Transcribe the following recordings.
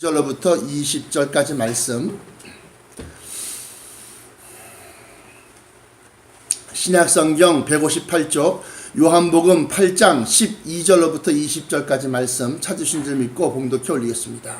절로부터 20절까지 말씀, 신약성경 158쪽 요한복음 8장 12절로부터 20절까지 말씀 찾으신 줄 믿고 봉독해 올리겠습니다.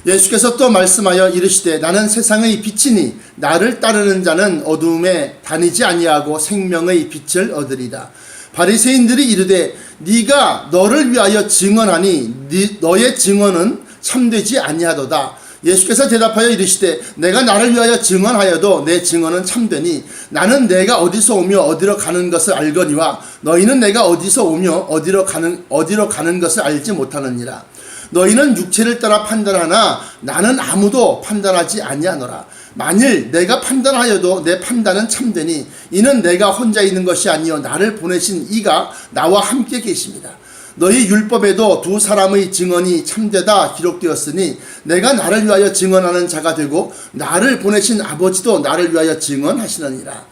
예수께서 또 말씀하여 이르시되 나는 세상의 빛이니 나를 따르는 자는 어두움에 다니지 아니하고 생명의 빛을 얻으리라. 바리새인들이 이르되 네가 너를 위하여 증언하니 너의 증언은 참되지 아니하도다. 예수께서 대답하여 이르시되 내가 나를 위하여 증언하여도 내 증언은 참되니 나는 내가 어디서 오며 어디로 가는 것을 알거니와 너희는 내가 어디서 오며 어디로 가는 것을 알지 못하느니라. 너희는 육체를 따라 판단하나 나는 아무도 판단하지 아니하노라. 만일 내가 판단하여도 내 판단은 참되니 이는 내가 혼자 있는 것이 아니요 나를 보내신 이가 나와 함께 계십니다. 너희 율법에도 두 사람의 증언이 참되다 기록되었으니 내가 나를 위하여 증언하는 자가 되고 나를 보내신 아버지도 나를 위하여 증언하시느니라.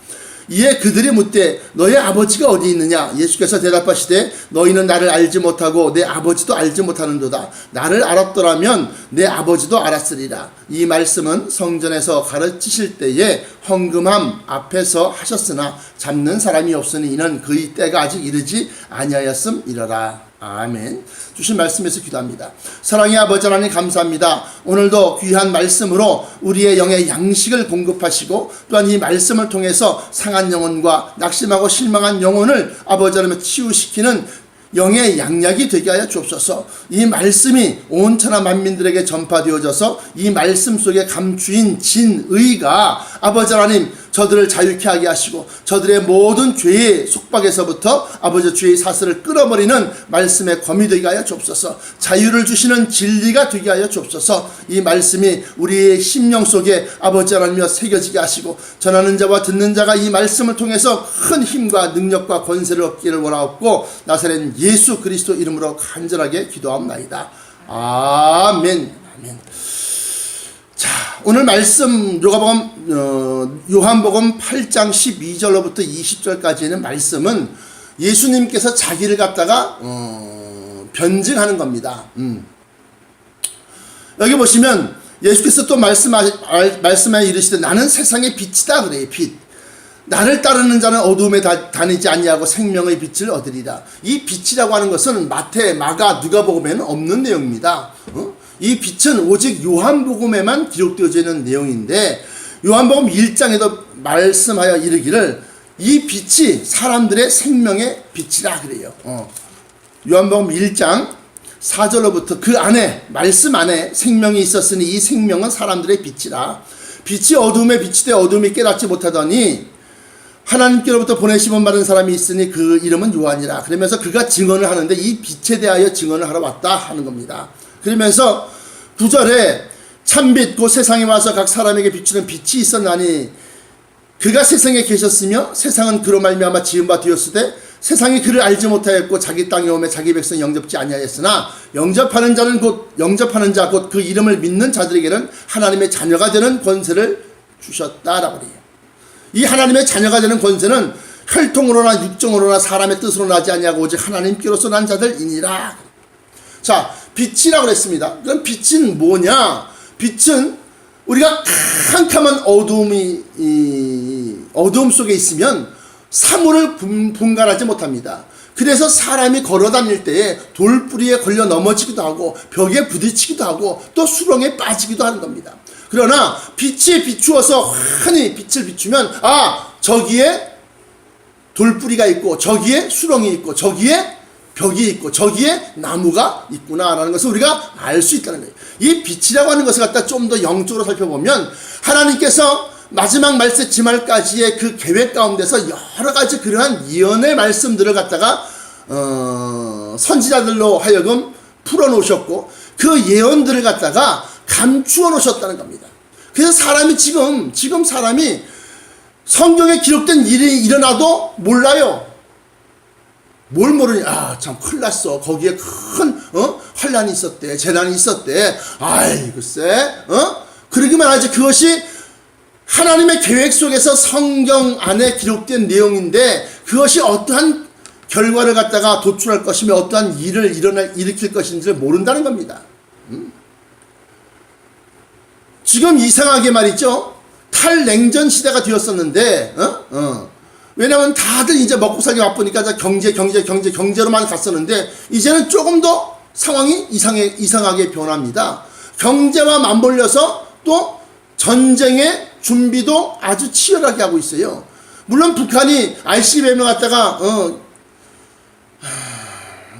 이에 그들이 묻되 너의 아버지가 어디 있느냐? 예수께서 대답하시되 너희는 나를 알지 못하고 내 아버지도 알지 못하는도다. 나를 알았더라면 내 아버지도 알았으리라. 이 말씀은 성전에서 가르치실 때에 헌금함 앞에서 하셨으나 잡는 사람이 없으니 이는 그의 때가 아직 이르지 아니하였음이러라. 아멘. 주신 말씀에서 기도합니다. 사랑의 아버지 하나님 감사합니다. 오늘도 귀한 말씀으로 우리의 영의 양식을 공급하시고 또한 이 말씀을 통해서 상한 영혼과 낙심하고 실망한 영혼을 아버지 하나님 치유시키는 영의 양약이 되게 하여 주옵소서. 이 말씀이 온 천하 만민들에게 전파되어져서 이 말씀 속에 감추인 진의가 아버지 하나님 저들을 자유케 하게 하시고 저들의 모든 죄의 속박에서부터 아버지 주의 사슬을 끊어버리는 말씀의 검이 되게 하여 주옵소서. 자유를 주시는 진리가 되게 하여 주옵소서. 이 말씀이 우리의 심령 속에 아버지 하나님이여 새겨지게 하시고 전하는 자와 듣는 자가 이 말씀을 통해서 큰 힘과 능력과 권세를 얻기를 원하옵고 나사렛 예수 그리스도 이름으로 간절하게 기도하옵나이다. 아멘. 아멘. 자, 오늘 말씀 요한복음 8장 12절로부터 20절까지는 말씀은 예수님께서 자기를 갖다가 변증하는 겁니다. 여기 보시면 예수께서 또 말씀하여 이르시되 나는 세상의 빛이다 그래요. 빛. 나를 따르는 자는 어두움에 다니지 아니하고 생명의 빛을 얻으리라. 이 빛이라고 하는 것은 마태, 마가, 누가복음에는 없는 내용입니다. 이 빛은 오직 요한복음에만 기록되어져 있는 내용인데 요한복음 1장에도 말씀하여 이르기를 이 빛이 사람들의 생명의 빛이라 그래요. 요한복음 1장 4절로부터 그 안에 말씀 안에 생명이 있었으니 이 생명은 사람들의 빛이라. 빛이 어둠에 비치되 어둠이 깨닫지 못하더니 하나님께로부터 보내심을 받은 사람이 있으니 그 이름은 요한이라. 그러면서 그가 증언을 하는데 이 빛에 대하여 증언을 하러 왔다 하는 겁니다. 그러면서 9절에 참빛 곧 세상에 와서 각 사람에게 비추는 빛이 있었나니 그가 세상에 계셨으며 세상은 그로 말미암아 지은 바 되었으되 세상이 그를 알지 못하였고 자기 땅에 오매 자기 백성 영접지 아니하였으나 영접하는 자 곧 그 이름을 믿는 자들에게는 하나님의 자녀가 되는 권세를 주셨다라고 그래요. 이 하나님의 자녀가 되는 권세는 혈통으로나 육정으로나 사람의 뜻으로 나지 아니하고 오직 하나님께로서 난 자들이니라. 자, 빛이라고 그랬습니다. 그럼 빛은 뭐냐? 빛은 우리가 캄캄한 어두움 속에 있으면 사물을 분간하지 못합니다. 그래서 사람이 걸어 다닐 때에 돌뿌리에 걸려 넘어지기도 하고 벽에 부딪히기도 하고 또 수렁에 빠지기도 하는 겁니다. 그러나 빛이 비추어서 환히 빛을 비추면 저기에 돌뿌리가 있고 저기에 수렁이 있고 저기에 벽이 있고 저기에 나무가 있구나라는 것을 우리가 알 수 있다는 거예요. 이 빛이라고 하는 것을 갖다 좀 더 영적으로 살펴보면 하나님께서 마지막 말세 지말까지의 그 계획 가운데서 여러 가지 그러한 예언의 말씀들을 갖다가 선지자들로 하여금 풀어놓으셨고 그 예언들을 갖다가 감추어 놓으셨다는 겁니다. 그래서 사람이 지금 사람이 성경에 기록된 일이 일어나도 몰라요. 뭘 모르냐? 참 큰일 났어. 거기에 큰 환란이 있었대. 재난이 있었대. 아이 글쎄 그러기만 하지. 그것이 하나님의 계획 속에서 성경 안에 기록된 내용인데 그것이 어떠한 결과를 갖다가 도출할 것이며 어떠한 일을 일으킬 것인지를 모른다는 겁니다. 지금 이상하게 말이죠. 탈냉전 시대가 되었었는데, 왜냐면 다들 이제 먹고 살기 바쁘니까 경제로만 갔었는데, 이제는 조금 더 상황이 이상하게 변합니다. 경제와 맞물려서 또 전쟁의 준비도 아주 치열하게 하고 있어요. 물론 북한이 ICBM을 갖다가,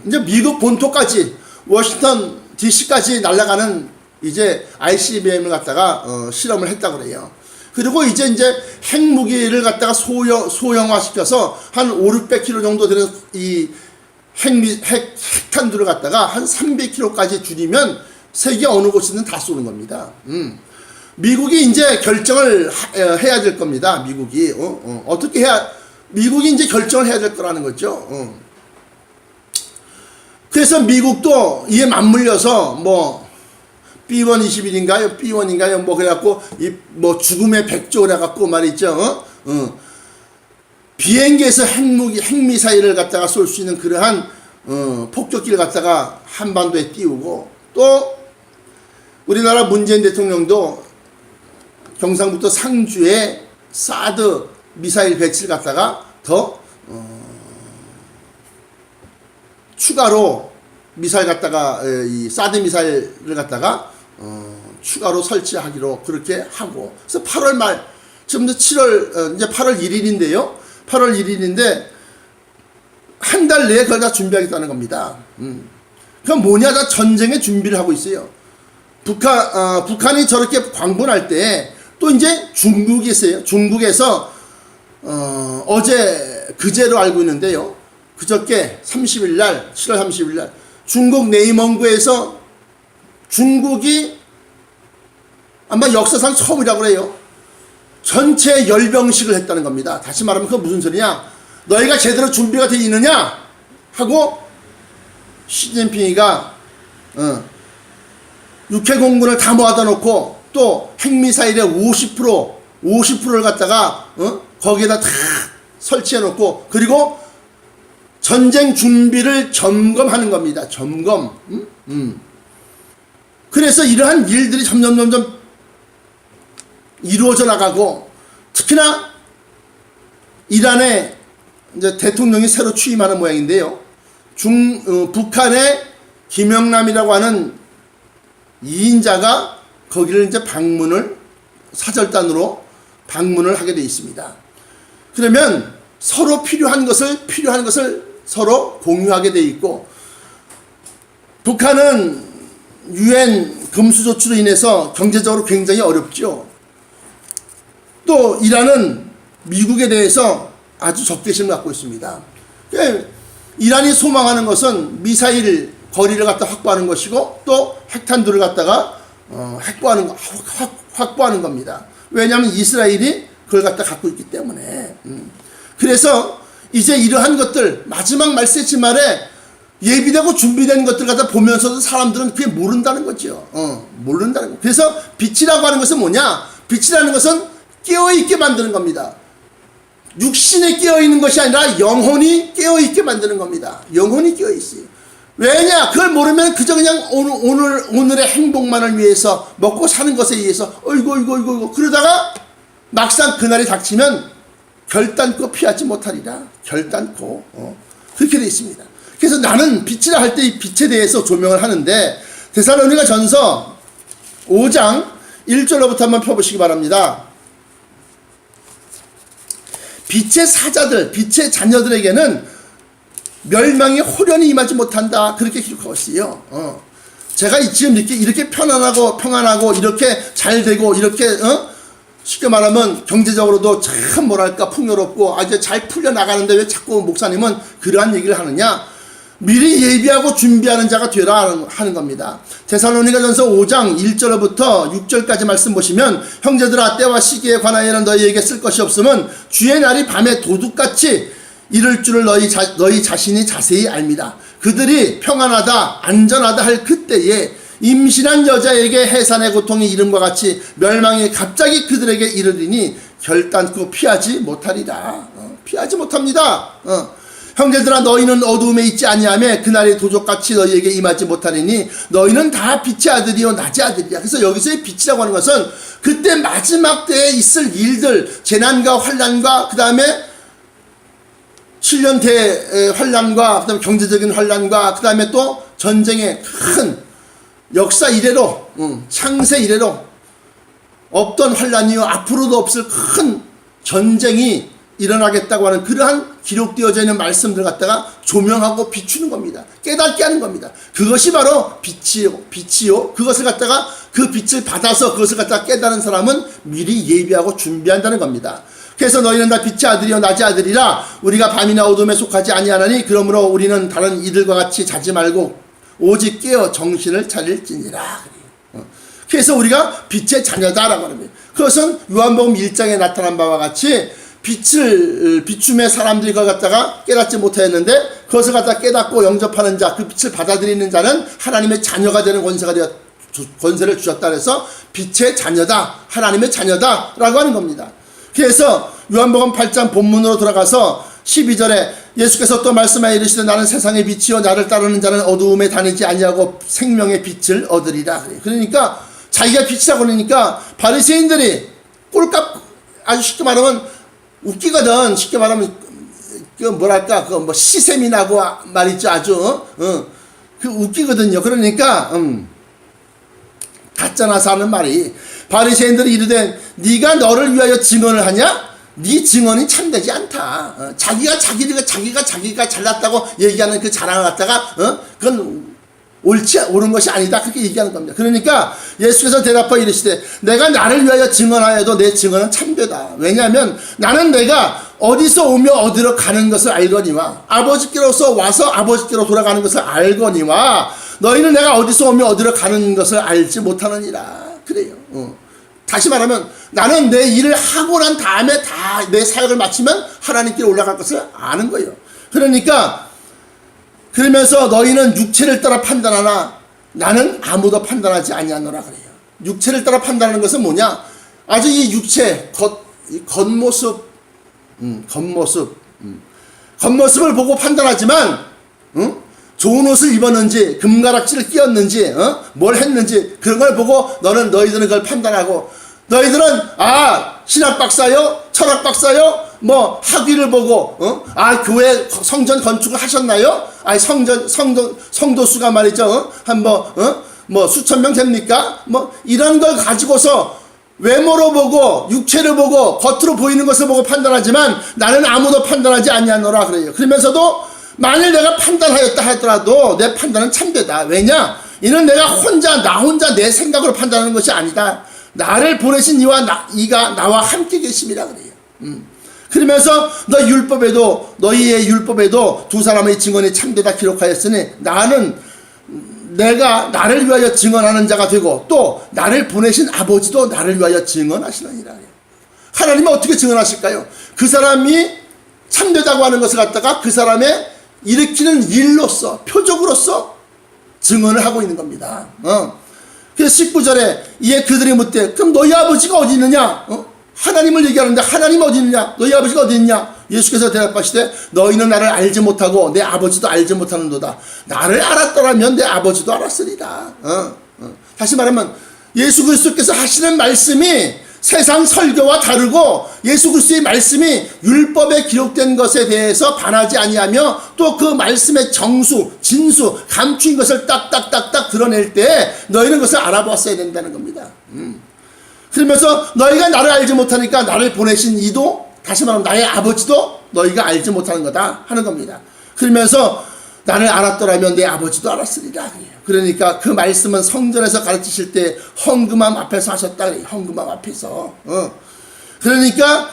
이제 미국 본토까지, 워싱턴 DC까지 날아가는 이제 ICBM을 갖다가 실험을 했다고 그래요. 그리고 이제 핵무기를 갖다가 소형화시켜서 한 500-600kg 정도 되는 이 핵탄두를 갖다가 한 300kg까지 줄이면 세계 어느 곳이든 다 쏘는 겁니다. 미국이 이제 결정을 해야 될 겁니다. 미국이 어떻게 해야, 미국이 이제 결정을 해야 될 거라는 거죠. 그래서 미국도 이에 맞물려서 뭐 B121인가요? B1인가요? 뭐 그래갖고 뭐 죽음의 백조 그래갖고 말이죠. 비행기에서 핵미사일을 갖다가 쏠 수 있는 그러한 폭격기를 갖다가 한반도에 띄우고, 또 우리나라 문재인 대통령도 경상북도 상주에 사드 미사일 배치를 갖다가 더 추가로 미사일 갖다가 이 사드 미사일을 갖다가 추가로 설치하기로 그렇게 하고, 그래서 8월 말, 지금 7월 이제 8월 1일인데요. 8월 1일인데 한 달 내에 그걸 다 준비하겠다는 겁니다. 그럼 뭐냐? 다 전쟁의 준비를 하고 있어요. 북한이 저렇게 광분할 때 또 이제 중국이 있어요. 중국에서 그제로 알고 있는데요. 그저께 30일 날, 7월 30일 날 중국 내이멍구에서 중국이 아마 역사상 처음이라고 그래요. 전체 열병식을 했다는 겁니다. 다시 말하면 그건 무슨 소리냐? 너희가 제대로 준비가 되어 있느냐? 하고 시진핑이가 육해공군을 다 모아다 놓고 또 핵미사일의 50%를 갖다가 거기에다 다 설치해 놓고, 그리고 전쟁 준비를 점검하는 겁니다. 점검. 그래서 이러한 일들이 점점 이루어져 나가고, 특히나 이란의 이제 대통령이 새로 취임하는 모양인데요. 북한의 김영남이라고 하는 2인자가 거기를 이제 사절단으로 방문을 하게 되어 있습니다. 그러면 서로 필요한 것을 서로 공유하게 되어 있고, 북한은 유엔 금수조치로 인해서 경제적으로 굉장히 어렵죠. 또 이란은 미국에 대해서 아주 적대심을 갖고 있습니다. 이란이 소망하는 것은 미사일 거리를 갖다 확보하는 것이고, 또 핵탄두를 갖다가 확보하는 겁니다. 왜냐하면 이스라엘이 그걸 갖다 갖고 있기 때문에. 그래서 이제 이러한 것들, 마지막 말세지 말에 예비되고 준비된 것들 갖다 보면서도 사람들은 그게 모른다는 거죠. 모른다는 거. 그래서 빛이라고 하는 것은 뭐냐? 빛이라는 것은 깨어있게 만드는 겁니다. 육신에 깨어있는 것이 아니라 영혼이 깨어있게 만드는 겁니다. 영혼이 깨어있어요. 왜냐? 그걸 모르면 그저 그냥 오늘의 행복만을 위해서, 먹고 사는 것에 의해서 어이구 그러다가 막상 그날이 닥치면 결단코 피하지 못하리라. 결단코 그렇게 되어 있습니다. 그래서 나는 빛이라 할 때 이 빛에 대해서 조명을 하는데, 데살로니가 전서 5장 1절로부터 한번 펴보시기 바랍니다. 빛의 사자들, 빛의 자녀들에게는 멸망이 호련히 임하지 못한다. 그렇게 기록하고 있어요. 제가 지금 이렇게 평안하고 이렇게 잘 되고, 이렇게 쉽게 말하면 경제적으로도 참 뭐랄까 풍요롭고 아주 잘 풀려나가는데 왜 자꾸 목사님은 그러한 얘기를 하느냐? 미리 예비하고 준비하는 자가 되라 하는 겁니다. 데살로니가전서 5장 1절부터 6절까지 말씀 보시면, 형제들아, 때와 시기에 관하여는 너희에게 쓸 것이 없음은 주의 날이 밤에 도둑같이 이를 줄을 너희 자신이 자세히 압니다. 그들이 평안하다 안전하다 할 그때에 임신한 여자에게 해산의 고통이 이름과 같이 멸망이 갑자기 그들에게 이르리니 결단코 피하지 못하리라. 피하지 못합니다. 형제들아 너희는 어두움에 있지 아니하며 그날의 도적같이 너희에게 임하지 못하리니 너희는 다 빛의 아들이요 낮의 아들이야. 그래서 여기서의 빛이라고 하는 것은 그때 마지막 때에 있을 일들, 재난과 환난과 그 다음에 7년 대환난과 그 다음에 경제적인 환난과 그 다음에 또 전쟁의 큰 역사 이래로 창세 이래로 없던 환난이요 앞으로도 없을 큰 전쟁이 일어나겠다고 하는 그러한 기록되어져 있는 말씀들 갖다가 조명하고 비추는 겁니다. 깨닫게 하는 겁니다. 그것이 바로 빛이요. 그것을 갖다가 그 빛을 받아서 그것을 갖다가 깨닫는 사람은 미리 예비하고 준비한다는 겁니다. 그래서 너희는 다 빛의 아들이요 낮의 아들이라 우리가 밤이나 어둠에 속하지 아니하나니 그러므로 우리는 다른 이들과 같이 자지 말고 오직 깨어 정신을 차릴지니라. 그래서 우리가 빛의 자녀다라고 하는 거예요. 그것은 요한복음 1장에 나타난 바와 같이 빛을 비춤의 사람들이 그걸 갖다가 깨닫지 못하였는데 그것을 갖다가 깨닫고 영접하는 자, 그 빛을 받아들이는 자는 하나님의 자녀가 되는 권세를 주셨다 그래서 빛의 자녀다, 하나님의 자녀다라고 하는 겁니다. 그래서 요한복음 8장 본문으로 돌아가서 12절에 예수께서 또 말씀하여 이르시되 나는 세상의 빛이요 나를 따르는 자는 어두움에 다니지 아니하고 생명의 빛을 얻으리라. 그러니까 자기가 빛이라고 그러니까 바리새인들이 꼴값 아주 쉽게 말하면 웃기거든. 쉽게 말하면 그 뭐랄까 그 뭐 시샘이 나고 말이죠. 아주 그 웃기거든요. 그러니까 가짜나서 하는 말이 바리새인들이 이르되 네가 너를 위하여 증언을 하냐? 네 증언이 참되지 않다. 자기가 잘났다고 얘기하는 그 자랑을 갖다가 그건 옳은 것이 아니다. 그렇게 얘기하는 겁니다. 그러니까 예수께서 대답하여 이르시되 내가 나를 위하여 증언하여도 내 증언은 참되다. 왜냐하면 나는 내가 어디서 오며 어디로 가는 것을 알거니와 아버지께로서 와서 아버지께로 돌아가는 것을 알거니와 너희는 내가 어디서 오며 어디로 가는 것을 알지 못하느니라. 그래요. 다시 말하면 나는 내 일을 하고 난 다음에 다 내 사역을 마치면 하나님께 올라갈 것을 아는 거예요. 그러니까 그러면서 너희는 육체를 따라 판단하나 나는 아무도 판단하지 아니하노라 그래요. 육체를 따라 판단하는 것은 뭐냐? 아주 이 육체 겉모습을 보고 판단하지만 좋은 옷을 입었는지 금가락지를 끼웠는지 뭘 했는지 그런 걸 보고 너희들은 그걸 판단하고 너희들은 신학 박사요 철학 박사요 뭐 학위를 보고 교회 성전 건축을 하셨나요? 성도 수가 말이죠 뭐 수천 명 됩니까? 뭐 이런 걸 가지고서 외모로 보고 육체를 보고 겉으로 보이는 것을 보고 판단하지만 나는 아무도 판단하지 아니하노라 그래요. 그러면서도 만일 내가 판단하였다 하더라도 내 판단은 참되다. 왜냐? 이는 내가 나 혼자 내 생각으로 판단하는 것이 아니다. 나를 보내신 이가 나와 함께 계심이라 그래요. 그러면서 너희의 율법에도 두 사람의 증언이 참되다 기록하였으니 내가 나를 위하여 증언하는 자가 되고 또 나를 보내신 아버지도 나를 위하여 증언하시느니라. 하나님은 어떻게 증언하실까요? 그 사람이 참되다고 하는 것을 갖다가 그 사람의 일으키는 일로서 표적으로서 증언을 하고 있는 겁니다. 그래서 19절에 이에 그들이 묻되 그럼 너희 아버지가 어디 있느냐? 하나님을 얘기하는데 하나님 어디 있느냐? 너희 아버지가 어디 있냐? 예수께서 대답하시되 너희는 나를 알지 못하고 내 아버지도 알지 못하는도다. 나를 알았더라면 내 아버지도 알았으리다. 다시 말하면 예수 그리스도께서 하시는 말씀이 세상 설교와 다르고 예수 그리스도의 말씀이 율법에 기록된 것에 대해서 반하지 아니하며 또 그 말씀의 진수, 감추인 것을 딱딱딱딱 드러낼 때 너희는 그것을 알아보았어야 된다는 겁니다. 그러면서 너희가 나를 알지 못하니까 나를 보내신 이도 다시 말하면 나의 아버지도 너희가 알지 못하는 거다 하는 겁니다. 그러면서 나를 알았더라면 내 아버지도 알았으리라. 그러니까 그 말씀은 성전에서 가르치실 때 헌금함 앞에서 하셨다. 헌금함 앞에서. 그러니까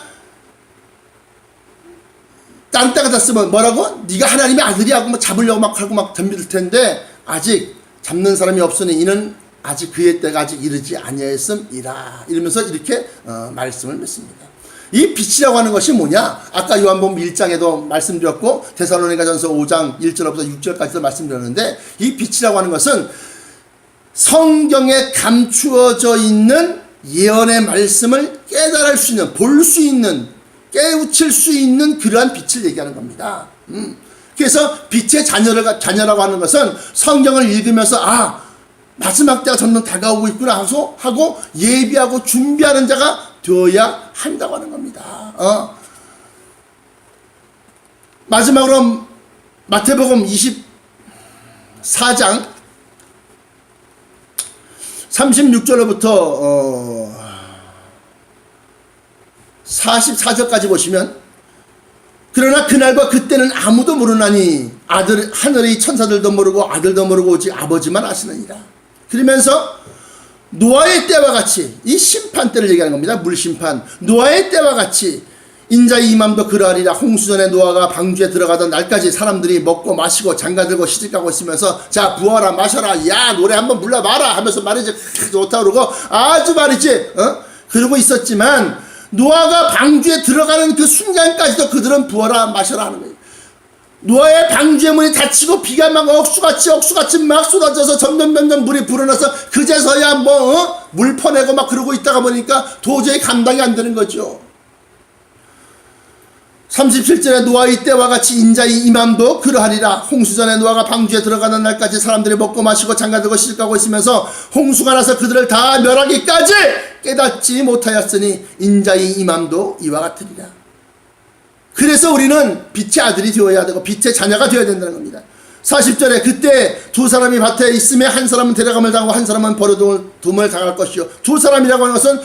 딴 데 갖다 쓰면 뭐라고? 네가 하나님의 아들이라고 뭐 잡으려고 막 하고 막 덤빌 텐데 아직 잡는 사람이 없으니 이는 아직 그의 때가 아직 이르지 아니하였음이라. 이러면서 이렇게 말씀을 맺습니다. 이 빛이라고 하는 것이 뭐냐? 아까 요한복음 1장에도 말씀드렸고 데살로니가전서 5장 1절부터 6절까지도 말씀드렸는데 이 빛이라고 하는 것은 성경에 감추어져 있는 예언의 말씀을 깨달을 수 있는, 볼 수 있는, 깨우칠 수 있는 그러한 빛을 얘기하는 겁니다. 그래서 빛의 자녀라고 하는 것은 성경을 읽으면서 마지막 때가 점점 다가오고 있구나 하고 예비하고 준비하는 자가 되어야 한다고 하는 겁니다. 마지막으로 마태복음 24장 36절로부터 44절까지 보시면, 그러나 그날과 그때는 아무도 모르나니 하늘의 천사들도 모르고 아들도 모르고 오직 아버지만 아시느니라. 그러면서 노아의 때와 같이, 이 심판 때를 얘기하는 겁니다. 물심판. 노아의 때와 같이 인자의 임함도 그러하리라. 홍수전에 노아가 방주에 들어가던 날까지 사람들이 먹고 마시고 장가들고 시집가고 있으면서 자 부어라 마셔라 야 노래 한번 불러봐라 하면서 말이지 좋다 그러고 아주 말이지 그러고 있었지만, 노아가 방주에 들어가는 그 순간까지도 그들은 부어라 마셔라 하는 거예요. 노아의 방주의 문이 닫히고 비가 막 억수같이 막 쏟아져서 점점 물이 불어나서 그제서야 물 퍼내고 막 그러고 있다가 보니까 도저히 감당이 안 되는 거죠. 37절에 노아의 때와 같이 인자의 임함도 그러하리라. 홍수전에 노아가 방주에 들어가는 날까지 사람들이 먹고 마시고 장가들고 시집가고 있으면서 홍수가 나서 그들을 다 멸하기까지 깨닫지 못하였으니 인자의 임함도 이와 같으리라. 그래서 우리는 빛의 아들이 되어야 되고 빛의 자녀가 되어야 된다는 겁니다. 40절에 그때 두 사람이 밭에 있음에 한 사람은 데려감을 당하고 한 사람은 버려둠을 당할 것이요. 두 사람이라고 하는 것은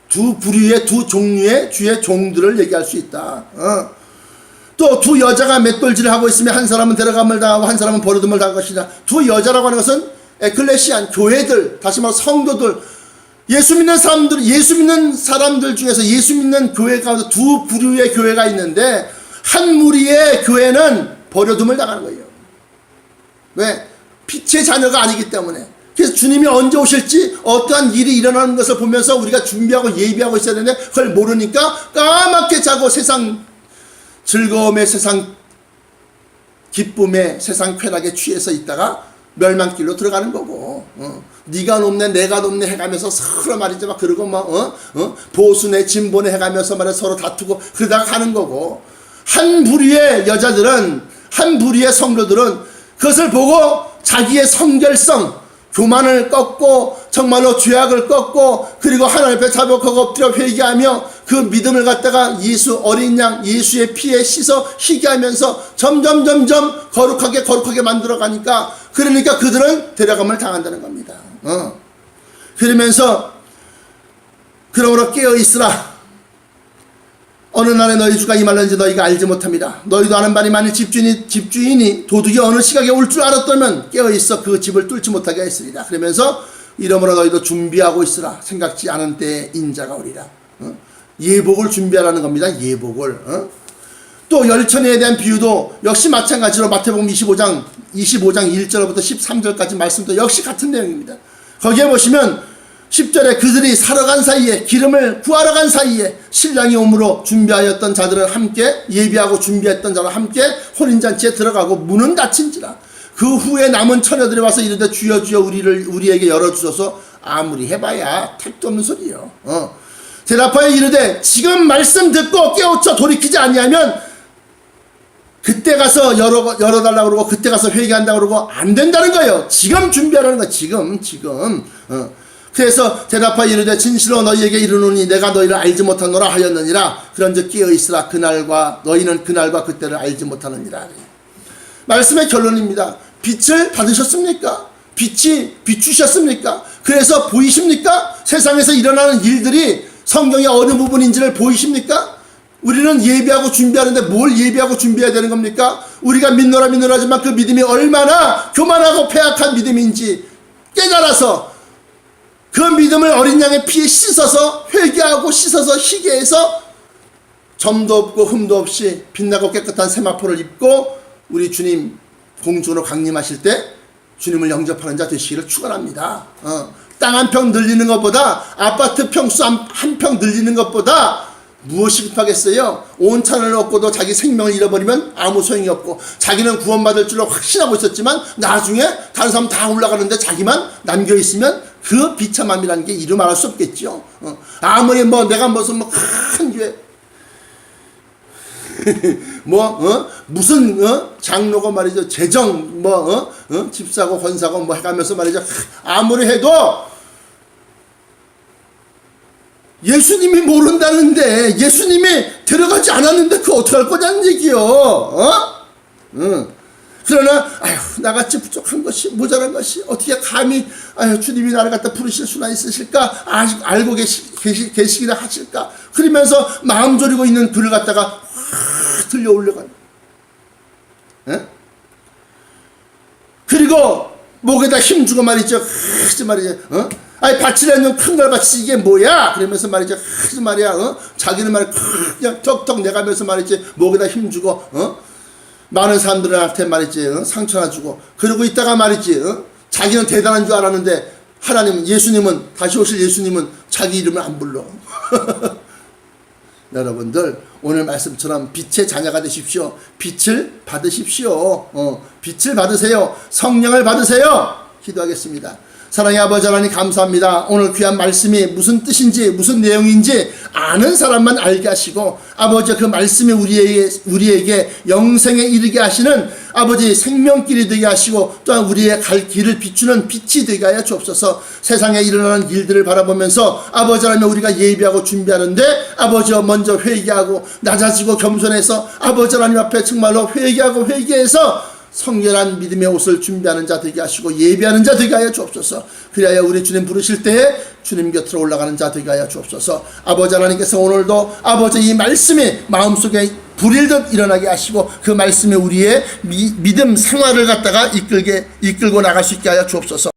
두 부류의 두 종류의 주의 종들을 얘기할 수 있다. 또 두 여자가 맷돌질을 하고 있으면 한 사람은 데려감을 당하고 한 사람은 버려둠을 당할 것이다. 두 여자라고 하는 것은 에클레시안 교회들, 다시 말해 성도들, 예수 믿는 사람들 중에서 예수 믿는 교회 가운데 두 부류의 교회가 있는데, 한 무리의 교회는 버려둠을 당하는 거예요. 왜? 빛의 자녀가 아니기 때문에. 그래서 주님이 언제 오실지 어떠한 일이 일어나는 것을 보면서 우리가 준비하고 예비하고 있어야 되는데, 그걸 모르니까 까맣게 자고 세상 즐거움에, 세상 기쁨에, 세상 쾌락에 취해서 있다가 멸망길로 들어가는 거고, 네가 높네 내가 높네 해가면서 서로 말이죠 막 그러고 보수네 진보네 해가면서 말해 서로 다투고 그러다가 가는 거고, 한 부류의 여자들은, 한 부류의 성도들은 그것을 보고 자기의 성결성, 교만을 꺾고 정말로 죄악을 꺾고 그리고 하나님 앞에 자복하고 엎드려 회개하며 그 믿음을 갖다가 어린 양 예수의 피에 씻어 희게 하면서 점점 거룩하게 만들어 가니까, 그러니까 그들은 데려감을 당한다는 겁니다. 그러면서 그러므로 깨어 있으라. 어느 날에 너희 주가 임할는지 너희가 알지 못합니다. 너희도 아는 바니 만일 집주인이 도둑이 어느 시각에 올 줄 알았다면 깨어 있어 그 집을 뚫지 못하게 했으리라. 그러면서 이러므로 너희도 준비하고 있으라. 생각지 않은 때에 인자가 오리라. 예복을 준비하라는 겁니다. 예복을. 또 열천에 대한 비유도 역시 마찬가지로 마태복음 25장 1절부터 13절까지 말씀도 역시 같은 내용입니다. 거기에 보시면 10절에 그들이 사러 간 사이에, 기름을 구하러 간 사이에 신랑이 오므로 준비하였던 자들은 함께, 예비하고 준비했던 자와 함께 혼인잔치에 들어가고 문은 닫힌지라. 그 후에 남은 처녀들이 와서 이르되 주여 주여 우리에게 열어주소서. 아무리 해봐야 택도 없는 소리요. 대답하여 이르되 지금 말씀 듣고 깨우쳐 돌이키지 아니하면 그때 가서 열어달라고 그러고 그때 가서 회개한다고 그러고 안 된다는 거예요. 지금 준비하라는 거예요. 지금. 그래서 대답하여 이르되 진실로 너희에게 이르노니 내가 너희를 알지 못하노라 하였느니라. 그런즉 깨어있으라. 너희는 그날과 그때를 알지 못하느니라. 말씀의 결론입니다. 빛을 받으셨습니까? 빛이 비추셨습니까? 그래서 보이십니까? 세상에서 일어나는 일들이 성경의 어느 부분인지를 보이십니까? 우리는 예비하고 준비하는데 뭘 예비하고 준비해야 되는 겁니까? 우리가 믿노라 하지만 그 믿음이 얼마나 교만하고 패악한 믿음인지 깨달아서 그 믿음을 어린 양의 피에 씻어서 회개하고 씻어서 희게 해서 점도 없고 흠도 없이 빛나고 깨끗한 세마포를 입고 우리 주님 공중으로 강림하실 때 주님을 영접하는 자 되시기를 축원합니다. 땅 한 평 늘리는 것보다, 아파트 평수 한 평 늘리는 것보다 무엇이 급하겠어요? 온 찬을 얻고도 자기 생명을 잃어버리면 아무 소용이 없고, 자기는 구원받을 줄로 확신하고 있었지만 나중에 다른 사람 다 올라가는데 자기만 남겨있으면 그 비참함이라는 게 이루 말할 수 없겠죠. 아무리 내가 무슨 큰 교회 무슨 장로가 말이죠 재정 집사고 권사고 뭐 해가면서 말이죠 아무리 해도 예수님이 모른다는데 예수님이 데려가지 않았는데 그거 어떡할 거냐는 얘기요. 그러나 나같이 부족한 것이 모자란 것이 어떻게 감히 주님이 나를 갖다 부르실 수나 있으실까 알고 계시기나 하실까 그러면서 마음 졸이고 있는 그를 갖다가 확 들려 올려가요. 그리고 목에다 힘주고 말이죠 하지 말이죠 바치려면 큰 걸 바치지 이게 뭐야 그러면서 말이죠 하지 말이야 자기는 말이야 그냥 턱턱 내가면서 말이지 목에다 힘주고 많은 사람들한테 말이지 상처나 주고 그러고 있다가 말이지 자기는 대단한 줄 알았는데 하나님 예수님은 다시 오실 예수님은 자기 이름을 안 불러. 여러분들 오늘 말씀처럼 빛의 자녀가 되십시오. 빛을 받으십시오. 빛을 받으세요. 성령을 받으세요. 기도하겠습니다. 사랑의 아버지 하나님 감사합니다. 오늘 귀한 말씀이 무슨 뜻인지 무슨 내용인지 아는 사람만 알게 하시고 아버지 그 말씀이 우리에게 영생에 이르게 하시는 아버지 생명길이 되게 하시고 또한 우리의 갈 길을 비추는 빛이 되게 하여 주옵소서. 세상에 일어나는 일들을 바라보면서 아버지 하나님 우리가 예비하고 준비하는데 아버지 먼저 회개하고 낮아지고 겸손해서 아버지 하나님 앞에 정말로 회개해서 성결한 믿음의 옷을 준비하는 자 되게 하시고 예비하는 자 되게 하여 주옵소서. 그리하여 우리 주님 부르실 때에 주님 곁으로 올라가는 자 되게 하여 주옵소서. 아버지 하나님께서 오늘도 아버지 이 말씀이 마음속에 불일듯 일어나게 하시고 그 말씀이 우리의 믿음 생활을 갖다가 이끌고 나갈 수 있게 하여 주옵소서.